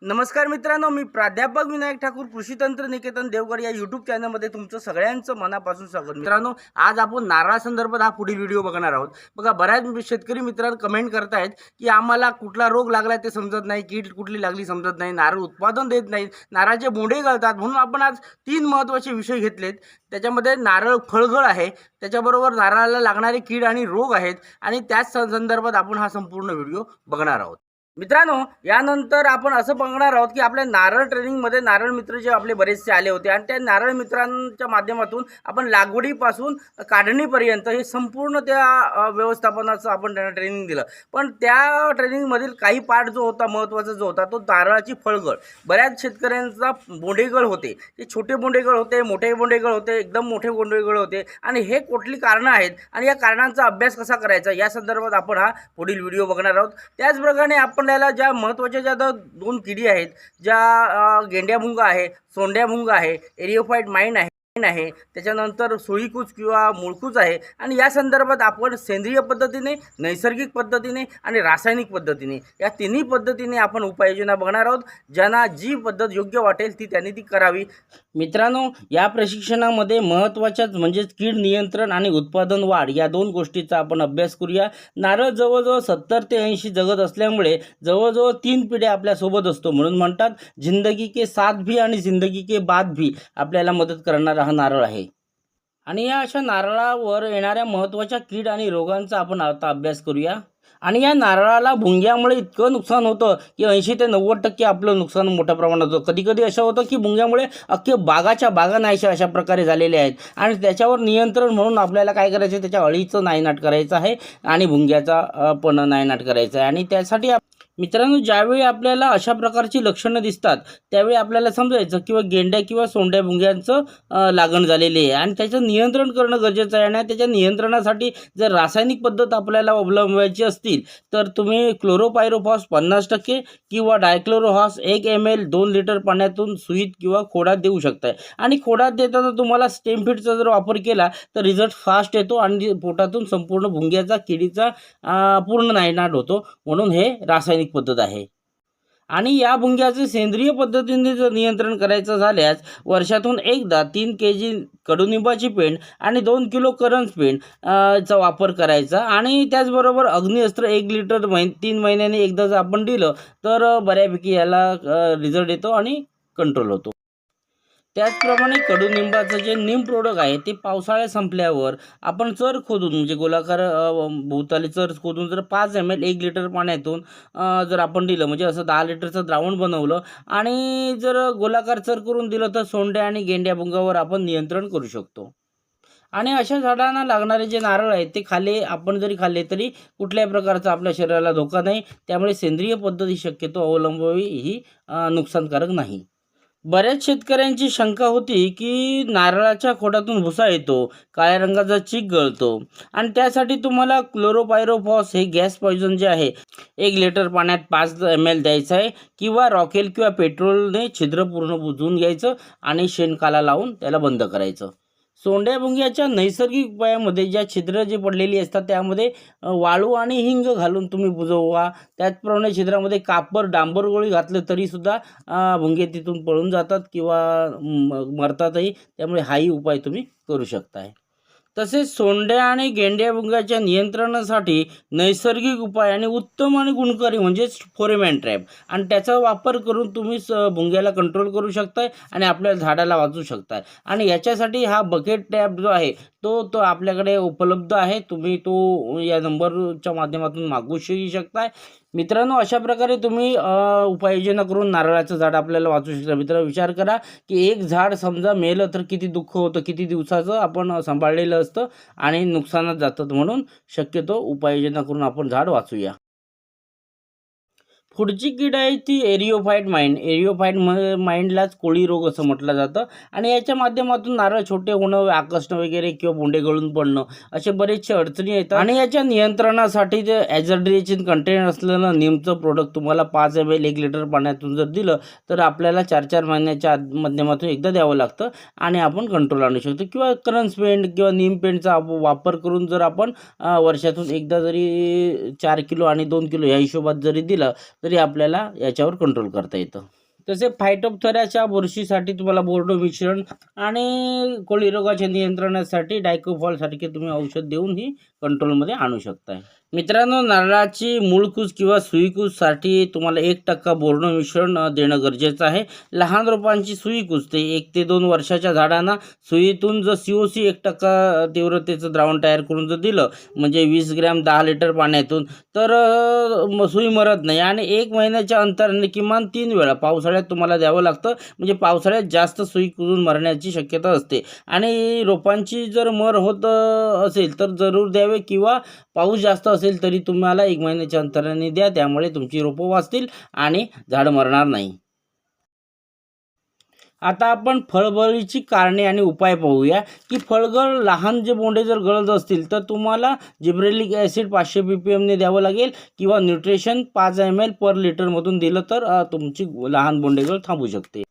नमस्कार मित्रांनो, मी प्राध्यापक विनायक ठाकूर कृषी तंत्र निकेतन देवगड या यूट्यूब चॅनलमध्ये तुमचं सगळ्यांचं मनापासून स्वागत। मित्रांनो, आज आपण नारळासंदर्भात हा पुढील व्हिडिओ बघणार आहोत। बघा, बऱ्याच शेतकरी मित्रांनो कमेंट करतायत की आम्हाला कुठला रोग लागलाय ते समजत नाही, कीड कुठली लागली समजत नाही, नारळ उत्पादन देत नाही, नारळाचे बोंडे गळतात। म्हणून आपण आज 3 महत्त्वाचे विषय घेतलेत। त्याच्यामध्ये नारळ फळगळ आहे, त्याच्याबरोबर नारळाला लागणारे कीड आणि रोग आहेत आणि त्याच संदर्भात आपण हा संपूर्ण व्हिडिओ बघणार आहोत। मित्रांनो, यानंतर आपण असं बघणार आहोत की आपल्या नारळ ट्रेनिंगमध्ये नारळ मित्र जे आपले बरेचसे आले होते आणि त्या नारळ मित्रांच्या माध्यमातून आपण लागवडीपासून काढणीपर्यंत हे संपूर्ण त्या व्यवस्थापनाचं आपण त्यांना ट्रेनिंग दिलं। पण त्या ट्रेनिंगमधील काही पार्ट जो होता महत्त्वाचा जो होता तो नारळाची फळगळ। बऱ्याच शेतकऱ्यांचा बोंडेगळ होते, ते छोटे बोंडेगळ होते, मोठे बोंडेगळ होते, एकदम मोठे बोंडेगळ होते आणि हे कुठली कारणं आहेत आणि या कारणांचा अभ्यास कसा करायचा या संदर्भात आपण हा पुढील व्हिडिओ बघणार आहोत। त्याचप्रमाणे आपल्याला ज्या महत्त्वाच्या ज्या 2 किडी आहेत, ज्या गेंड्या भुंगा आहे, सोंड्या भुंगा आहे, एरिओफाइट माईन आहे, त्याच्यानंतर सुळीकूच किंवा मुळकूच आहे आणि या संदर्भात आपण सेंद्रिय पद्धतीने, नैसर्गिक पद्धतीने आणि रासायनिक पद्धतीने या तिन्ही पद्धतीने आपण उपाययोजना बघणार आहोत। ज्यांना जी पद्धत योग्य वाटेल त्यांनी ती करावी। मित्रांनो, या प्रशिक्षणामध्ये महत्त्वाच्याच म्हणजे कीड नियंत्रण आणि उत्पादन वाढ या 2 गोष्टीचा आपण अभ्यास करूया। नारळ जवळजवळ 70 ते 80 जगत असल्यामुळे जवळजवळ 3 पिढ्या आपल्यासोबत असतो। म्हणून म्हणतात जिंदगी के साथ भी आणि जिंदगी के बाद भी आपल्याला मदत करणारा हा नारळ आहे। आणि या अशा नारळावर येणाऱ्या महत्त्वाच्या कीड आणि रोगांचा आपण आता अभ्यास करूया। आणि या नारळाला भुंग्यामुळे इतकं नुकसान होतं की 80 ते 90% आपलं नुकसान मोठ्या प्रमाणात होतं। कधी कधी असं होतं की भुंग्यामुळे अख्खे बागाच्या बागा नाहीशा अशा प्रकारे झालेले आहेत आणि त्याच्यावर नियंत्रण म्हणून आपल्याला काय करायचं आहे, त्याच्या अळीचं नायनाट करायचं आहे आणि भुंग्याचा पण नायनाट करायचा आहे। आणि त्यासाठी मित्रांनो, ज्यावेळी आपल्याला अशा प्रकारची लक्षणं दिसतात त्यावेळी आपल्याला समजायचं किंवा गेंड्या किंवा सोंड्या भुंग्यांचं लागण झालेली आहे आणि त्याचं नियंत्रण करणं गरजेचं आहे। आणि त्याच्या नियंत्रणासाठी जर रासायनिक पद्धत आपल्याला अवलंबायची असतील तर तुम्ही क्लोरोपायरोफॉस 50% किंवा डायक्लोरोहॉस 1 ml 2 लिटर पाण्यातून सुईत किंवा खोडात देऊ शकताय। आणि खोडात देताना तुम्हाला स्टेमफिटचा जर वापर केला तर रिझल्ट फास्ट येतो आणि पोटातून संपूर्ण भुंग्याचा, किडीचा पूर्ण नायनाट होतो। म्हणून हे रासायनिक पद्धत आहे। आणि या भुंग्याचे सेंद्रिय पद्धतीने जर नियंत्रण करायचं झाल्यास वर्षातून एकदा 3 kg कडुनिंबाची पेंड आणि 2 किलो करंज पेंड चा वापर करायचा। आणि त्याचबरोबर अग्निअस्त्र 1 लिटर 3 महिन्यांनी एकदा जर आपण दिलं तर बऱ्यापैकी याला रिझल्ट येतो आणि कंट्रोल होतो। त्याचप्रमाणे कडुनिंबाचं जे नीम प्रोडक्ट आहे ते पावसाळ्या संपल्यावर आपण चर खोदून म्हणजे गोलाकार भोवताली चर खोदून जर 5 ml 1 लिटर पाण्यातून जर आपण दिलं, म्हणजे असं 10 लिटरचं द्रावण बनवलं आणि जर गोलाकार चर करून दिलं तर सोंड्या आणि गेंड्या भुंगावर आपण नियंत्रण करू शकतो। आणि अशा झाडांना लागणारे जे नारळ आहेत ते आपण जरी खाल्ले तरी कुठल्याही प्रकारचा आपल्या शरीराला धोका नाही। त्यामुळे सेंद्रिय पद्धती शक्यतो अवलंबावी, ही नुकसानकारक नाही। बऱ्याच शेतकऱ्यांची शंका होती की नारळाच्या खोडातून भुसा येतो, काळ्या रंगाचा चीक गळतो आणि त्यासाठी तुम्हाला क्लोरोपायरोफॉस हे गॅस पॉइझन जे आहे 1 लिटर पाण्यात 5 ml द्यायचं आहे किंवा रॉकेल किंवा पेट्रोलने छिद्र पूर्ण बुजवून घ्यायचं आणि शेणकाला लावून त्याला बंद करायचं। सोंड्या भुंग्याच्या नैसर्गिक उपायामध्ये ज्या छिद्र जे पडलेली असतात त्यामध्ये वाळू आणि हिंग घालून तुम्ही बुजवा। त्याचप्रमाणे छिद्रामध्ये कापर, डांबर गोळी घातलं तरीसुद्धा भुंगे तिथून पळून जातात किंवा मरतातही। त्यामुळे हाही उपाय तुम्ही करू शकताय। तसेच सोंड्या आणि गेंड्या भुंग्याच्या नियंत्रणासाठी नैसर्गिक उपाय आणि उत्तम आणि गुणकारी म्हणजेच फोरेमॅन ट्रॅप आणि त्याचा वापर करून तुम्ही भुंग्याला कंट्रोल करू शकताय आणि आपल्या झाडाला वाचवू शकताय। आणि याच्यासाठी हा बकेट ट्रॅप जो आहे तो आपल्याकडे उपलब्ध आहे। तुम्ही तो या नंबरच्या माध्यमातून मागवू शकताय। मित्रांनो, अशा प्रकारे तुम्ही उपाययोजना करून नारळाचं झाड आपल्याला वाचू शकता। मित्रांनो, विचार करा की एक झाड समजा मेलं तर किती दुःख होतं, किती दिवसाचं आपण सांभाळलेलं असतं आणि नुकसानात जातं। म्हणून शक्यतो उपाययोजना करून आपण झाड वाचूया। पुढची कीड आहे ती एरिओफाइट माईन। एरिओफाइट माईनलाच कोळी रोग असं म्हटलं जातं आणि याच्या माध्यमातून नारळ छोटे होणं, आकसणं वगैरे किंवा बोंडे गळून पडणं असे बरेचसे अडचणी येतात। आणि याच्या नियंत्रणासाठी जे ॲझोड्रिएचिन कंटेन असलेलं नीमचं प्रोडक्ट तुम्हाला 5 ml 1 लिटर पाण्यातून जर दिलं तर आपल्याला 4-4 महिन्याच्या माध्यमातून एकदा द्यावं लागतं आणि आपण कंट्रोल आणू शकतो। किंवा करंज पेंड किंवा नीम पेंडचा वापर करून जर आपण वर्षातून एकदा जरी 4 किलो आणि 2 किलो या हिशोबात जरी दिलं तरी आपल्याला याच्यावर कंट्रोल करता येतं। तसे फायटोप्थोराच्या बुरशीसाठी तुम्हाला बोर्डो मिश्रण आणि कोळी रोगाच्या नियंत्रणासाठी डायकोफॉल सारखे तुम्ही औषध देऊन ही कंट्रोलमध्ये आणू शकताय. मित्रांनो, नारळाची मूळकूस किंवा सुईकूससाठी तुम्हाला 1% बोर्डो मिश्रण देणं गरजेचं आहे. लहान रोपांची सुईकूस ते 1 ते 2 वर्षाच्या झाडांना सुईतून जर COC 1% तीव्रतेचं द्रावण तयार करून जर दिलं, म्हणजे 20 ग्रॅम 10 लिटर पाण्यातून, तर सुई मरत नाही. आणि 1 महिन्याच्या अंतराने किमान 3 वेळा पावसाळ्यात तुम्हाला द्यावं लागतं, म्हणजे पावसाळ्यात जास्त सुई कुजून मरण्याची शक्यता असते. आणि रोपांची जर मर होत असेल तर जरूर द्यावे, किंवा पाऊस जास्त असेल तरी तुम्हाला 1 महिन्याच्या अंतराने द्या. त्यामुळे तुमची रोपं वाचतील आणि झाड मरणार नाही. आता आपण फळगळीची कारणे आणि उपाय पाहूया, की फळगळ लहान जे बोंडे जर गळत असतील तर तुम्हाला जिब्रेलिक ॲसिड 500 ppm ने द्यावं लागेल, किंवा न्यूट्रिशन 5 ml पर लिटरमधून दिलं तर तुमची लहान बोंडेगळ थांबू शकते.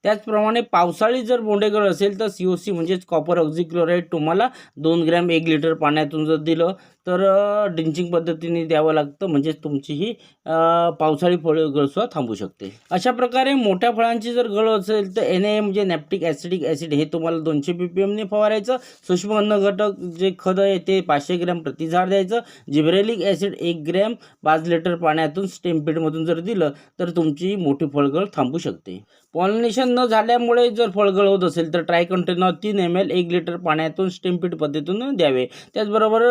त्याचप्रमाणे पावसाळी जर बोंडेगळ असेल तर COC म्हणजेच कॉपर ऑक्झिक्लोराईड तुम्हाला 2 ग्रॅम 1 लिटर पाण्यातून जर दिलं तर ड्रिंचिंग पद्धतीने द्यावं लागतं, म्हणजेच तुमची ही पावसाळी फळगळसुद्धा थांबू शकते. अशा प्रकारे मोठ्या फळांची जर गळ असेल तर NA म्हणजे नॅप्टिक ॲसिडिक ॲसिड हे तुम्हाला 200 ppm ने फवारायचं. सूक्ष्म अन्नघटक जे खत आहे ते 500 ग्रॅम प्रति झाड द्यायचं. जिब्रेलिक ॲसिड 1 ग्रॅम 5 लिटर पाण्यातून स्टेमपीडमधून जर दिलं तर तुमची मोठी फळगळ थांबू शकते. पॉलिनेशन न झाल्यामुळे जर फळगळ होत असेल तर ट्रायकंटेनॉल 3 ml 1 लिटर पाण्यातून स्टेमपीड पद्धतीतून द्यावे. त्याचबरोबर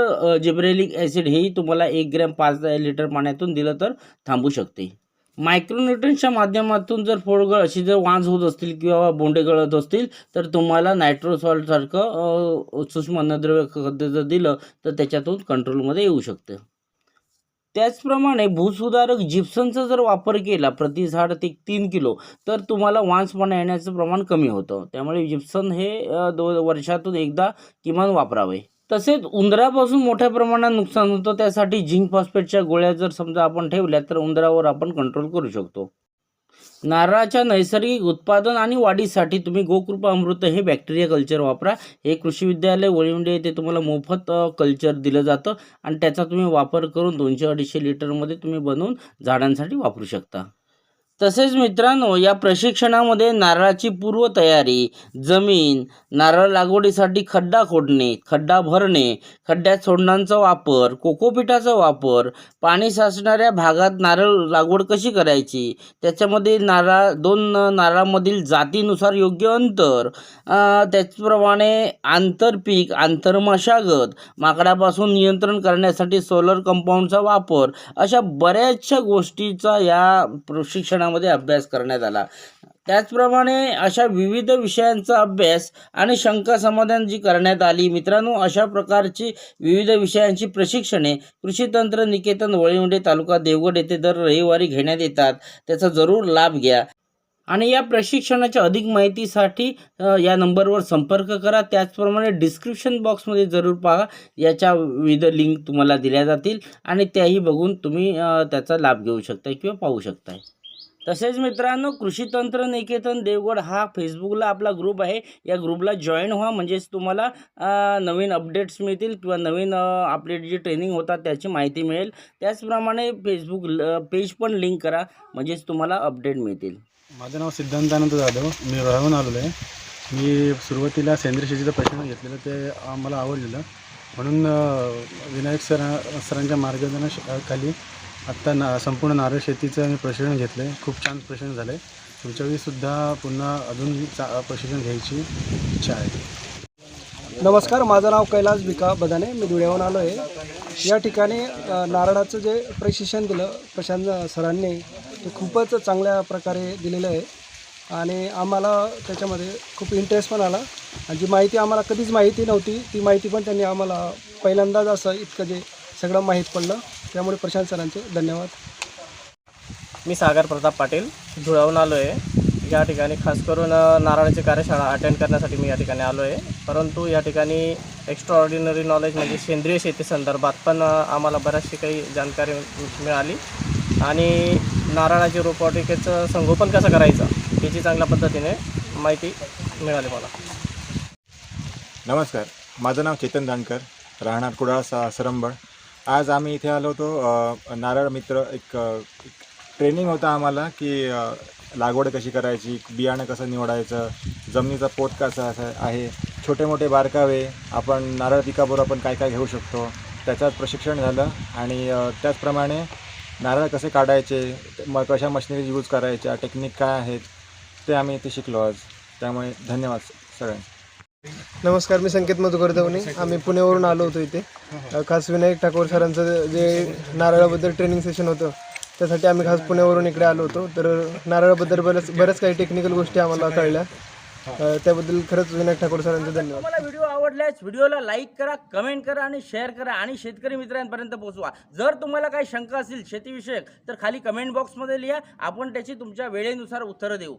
जिब्रेलिक ॲसिड हेही तुम्हाला 1 ग्रॅम 5 लिटर पाण्यातून दिलं तर थांबू शकते. मायक्रोन्यूट्रन्सच्या माध्यमातून जर फळगळ अशी जर वांज होत असतील किंवा बोंडे गळत असतील तर तुम्हाला नायट्रोसॉल्टसारखं सूक्ष्म अन्नद्रव्य खत जर दिलं तर त्याच्यातून कंट्रोलमध्ये येऊ शकतं. त्याचप्रमाणे भूसुधारक जिप्समचा जर वापर केला प्रति झाड ते 3 किलो तर तुम्हाला वांजपणा येण्याचं प्रमाण कमी होतं. त्यामुळे जिप्सम हे वर्षातून एकदा किमान वापरावे. तसेच उंदरापासून मोठ्या प्रमाणात नुकसान होतं, त्यासाठी झिंक फॉस्फेटच्या गोळ्या जर समजा आपण ठेवल्या तर उंदरावर आपण कंट्रोल करू शकतो. नारळाच्या नैसर्गिक उत्पादन आणि वाढीसाठी तुम्ही गोकृपा अमृत हे बॅक्टेरिया कल्चर वापरा. हे कृषी विद्यालय वळिवंडे येथे तुम्हाला मोफत कल्चर दिलं जातं आणि त्याचा तुम्ही वापर करून 200-250 लिटरमध्ये तुम्ही बनवून झाडांसाठी वापरू शकता. तसेच मित्रांनो, या प्रशिक्षणामध्ये नारळाची पूर्वतयारी, जमीन, नारळ लागवडीसाठी खड्डा खोदणे, खड्डा भरणे, खड्ड्यात सोडणांचा वापर, कोकोपीटाचा वापर, पाणी साचणाऱ्या भागात नारळ लागवड कशी करायची, त्याच्यामध्ये दोन नारळामधील जातीनुसार योग्य अंतर, त्याचप्रमाणे आंतरपीक, आंतरमशागत, माकडापासून नियंत्रण करण्यासाठी सोलर कंपाऊंडचा वापर, अशा बऱ्याचशा गोष्टीचा या प्रशिक्षणामध्ये अभ्यास करण्यात आला. त्याचप्रमाणे अशा विविध विषयांचा अभ्यास आणि शंका समाधान जी करण्यात आली. मित्रांनो, अशा प्रकारची विविध विषयांची प्रशिक्षणे कृषी तंत्र निकेतन वळिवंडे तालुका देवगड येथे दर रविवारी घेण्यात येतात. त्याचा जरूर लाभ घ्या. आणि या प्रशिक्षणाच्या अधिक माहितीसाठी या नंबरवर संपर्क करा. त्याचप्रमाणे डिस्क्रिप्शन बॉक्समध्ये जरूर पहा, याच्या विविध लिंक तुम्हाला दिल्या जातील आणि त्याही बघून तुम्ही त्याचा लाभ घेऊ शकता किंवा पाहू शकता. तसेच मित्रांनो, कृषी तंत्र निकेतन देवगड हा फेसबुकला आपला ग्रुप आहे. या ग्रुपला जॉईन व्हा, म्हणजेच तुम्हाला नवीन अपडेट्स मिळतील किंवा नवीन आपले जे ट्रेनिंग होतात त्याची माहिती मिळेल. त्याचप्रमाणे फेसबुक पेज पण लिंक करा, म्हणजेच तुम्हाला अपडेट मिळतील. माझं नाव सिद्धांतानंद जाधव, मी रोह्याहून आलेलो आहे. मी सुरुवातीला सेंद्रिय शेतीचं प्रशिक्षण घेतलेलं, ते मला आवडलेलं म्हणून विनायक सरांच्या मार्गदर्शनाखाली आत्ता संपूर्ण नारळ शेतीचं मी प्रशिक्षण घेतलं आहे. खूप छान प्रशिक्षण झालं आहे. तुमच्यावेळीसुद्धा पुन्हा अजून प्रशिक्षण घ्यायची इच्छा आहे. नमस्कार, माझं नाव कैलास भिका बदाने, मी धुळ्याहून आलो आहे. या ठिकाणी नारळाचं जे प्रशिक्षण दिलं प्रशांत सरांनी ते खूपच चांगल्या प्रकारे दिलेलं आहे आणि आम्हाला त्याच्यामध्ये खूप इंटरेस्ट पण आला. आणि जी माहिती आम्हाला कधीच माहिती नव्हती ती माहिती पण त्यांनी आम्हाला पहिल्यांदाच असं इतकं जे सगळं माहीत पडलं. त्यामुळे प्रशांत सरांचे धन्यवाद. मी सागर प्रताप पाटील धुळ्याहून आलो आहे. या ठिकाणी खास करून नारळाची कार्यशाळा अटेंड करण्यासाठी मी या ठिकाणी आलो आहे. परंतु या ठिकाणी एक्स्ट्रा ऑर्डिनरी नॉलेज म्हणजे सेंद्रिय शेती संदर्भात पण आम्हाला बऱ्याचशी काही जानकारी मिळाली आणि नारळाची रोपवाटिकेचं संगोपन कसं करायचं याची चांगल्या पद्धतीने माहिती मिळाली मला. नमस्कार, माझं नाव चेतन दानकर, राहणार कुडाळ सरंबळ. आज आम्ही इथे आलो होतो. नारळ मित्र एक ट्रेनिंग होता आम्हाला की लागवड कशी करायची, बियाणं कसं निवडायचं, जमिनीचा पोत कसा आहे, छोटे मोठे बारकावे आपण नारळ पिकाबरोबर आपण काय काय घेऊ शकतो त्याच्यात प्रशिक्षण झालं. आणि त्याचप्रमाणे नारळ कसे काढायचे, कशा मशिनरी यूज करायच्या, टेक्निक काय आहेत ते आम्ही इथे शिकलो आज. त्यामुळे धन्यवाद सगळ्यांचे. नमस्कार, मी संकेत मधुकर दवणे. आम्ही पुण्यावरून आलो होतो इथे. खास विनायक ठाकूर सरांचं जे नारळाबद्दल ट्रेनिंग सेशन होतं त्यासाठी आम्ही खास पुण्यावरून इकडे आलो होतो. तर नारळाबद्दल बऱ्याच काही टेक्निकल गोष्टी आम्हाला कळल्या. त्याबद्दल खरंच विनायक ठाकूर सरांचे धन्यवाद. तुम्हाला व्हिडिओ आवडल्यास व्हिडिओला लाईक करा, कमेंट करा आणि शेअर करा आणि शेतकरी मित्रांपर्यंत पोहोचवा. जर तुम्हाला काही शंका असतील शेतीविषयक तर खाली कमेंट बॉक्समध्ये लिहा, आपण त्याची तुमच्या वेळेनुसार उत्तरं देऊ.